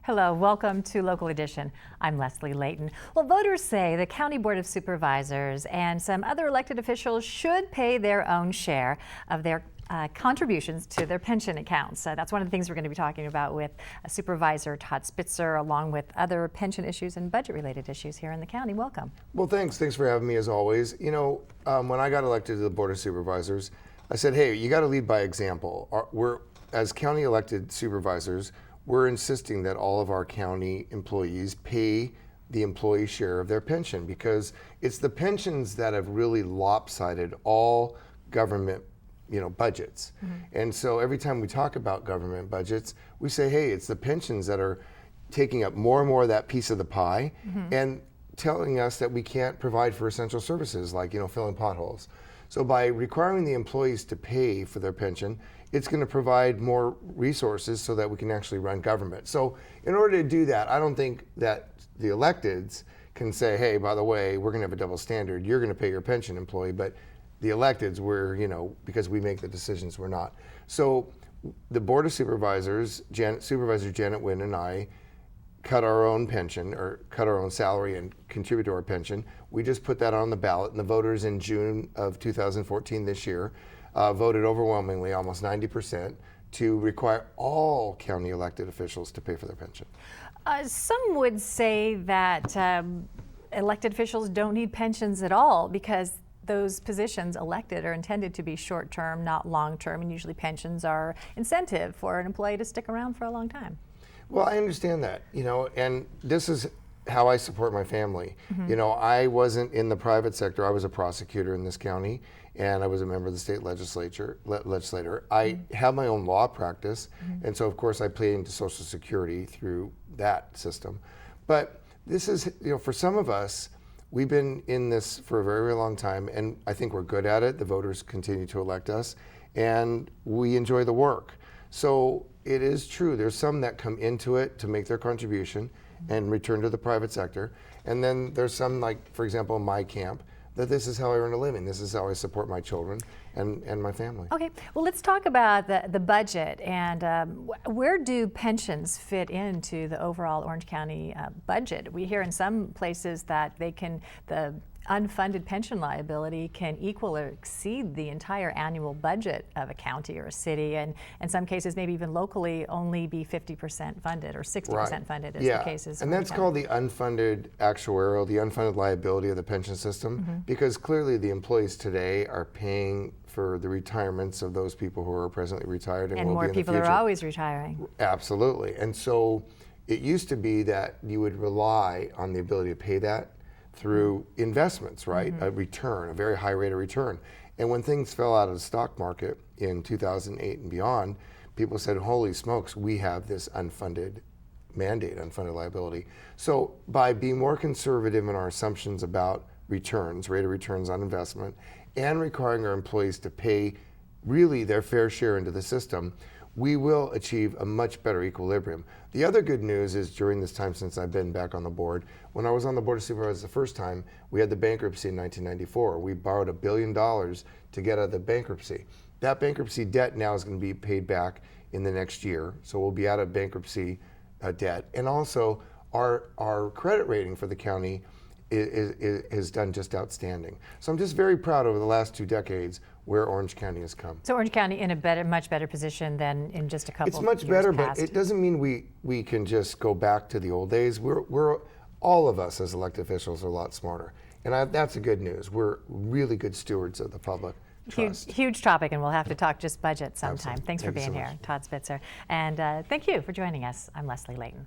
Hello, welcome to Local Edition. I'm Leslie Leyton. Well, voters say the County Board of Supervisors and some other elected officials should pay their own share of their contributions to their pension accounts. That's one of the things we're going to be talking about with Supervisor Todd Spitzer, along with other pension issues and budget-related issues here in the county. Welcome. Well, thanks for having me as always. You know, when I got elected to the Board of Supervisors, I said, hey, you got to lead by example. As county elected supervisors, we're insisting that all of our county employees pay the employee share of their pension, because it's the pensions that have really lopsided all government budgets. And so every time we talk about government budgets, we say, hey, it's the pensions that are taking up more and more of that piece of the pie and telling us that we can't provide for essential services like, filling potholes. So by requiring the employees to pay for their pension, it's going to provide more resources so that we can actually run government. So in order to do that, I don't think that the electeds can say, hey, by the way, we're going to have a double standard. You're going to pay your pension, employee, but the electeds, because we make the decisions, we're not. So the Board of Supervisors, Supervisor Janet Wynn and I, cut our own pension or cut our own salary and contribute to our pension. We just put that on the ballot, and the voters in June of 2014 this year voted overwhelmingly, almost 90%, to require all county elected officials to pay for their pension. Some would say that elected officials don't need pensions at all because those positions elected are intended to be short-term, not long-term, and usually pensions are incentive for an employee to stick around for a long time. Well, I understand that, and this is how I support my family. I wasn't in the private sector. I was a prosecutor in this county, and I was a member of the state legislature. I have my own law practice, and so of course I pay into Social Security through that system. But this is, for some of us, we've been in this for a very, very long time, and I think we're good at it. The voters continue to elect us, and we enjoy the work. So it is true, there's some that come into it to make their contribution and return to the private sector. And then there's some, like, for example, in my camp, that this is how I earn a living. This is how I support my children and my family. Okay, well, let's talk about the budget and where do pensions fit into the overall Orange County budget? We hear in some places that the unfunded pension liability can equal or exceed the entire annual budget of a county or a city, and in some cases maybe even locally only be 50% funded or 60% funded as the case is. And that's called the unfunded actuarial, the unfunded liability of the pension system, because clearly the employees today are paying for the retirements of those people who are presently retired and will more be in the people future. are always retiring. Absolutely. And so it used to be that you would rely on the ability to pay that through investments, right? A return, a very high rate of return. And when things fell out of the stock market in 2008 and beyond, people said, holy smokes, we have this unfunded mandate, unfunded liability. So by being more conservative in our assumptions about returns, rate of returns on investment, and requiring our employees to pay really their fair share into the system, we will achieve a much better equilibrium. The other good news is during this time since I've been back on the board, when I was on the Board of Supervisors the first time, we had the bankruptcy in 1994. We borrowed $1 billion to get out of the bankruptcy. That bankruptcy debt now is going to be paid back in the next year, so we'll be out of bankruptcy debt. And also, our credit rating for the county is done just outstanding. So I'm just very proud over the last 2 decades where Orange County has come. So Orange County in a much better position than in just a couple of years past. It's much better, but it doesn't mean we can just go back to the old days. We're all of us as elected officials are a lot smarter, and that's the good news. We're really good stewards of the public trust. Huge topic, and we'll have to talk just budget sometime. Absolutely. Thanks for being here, Todd Spitzer, and thank you for joining us. I'm Leslie Leyton.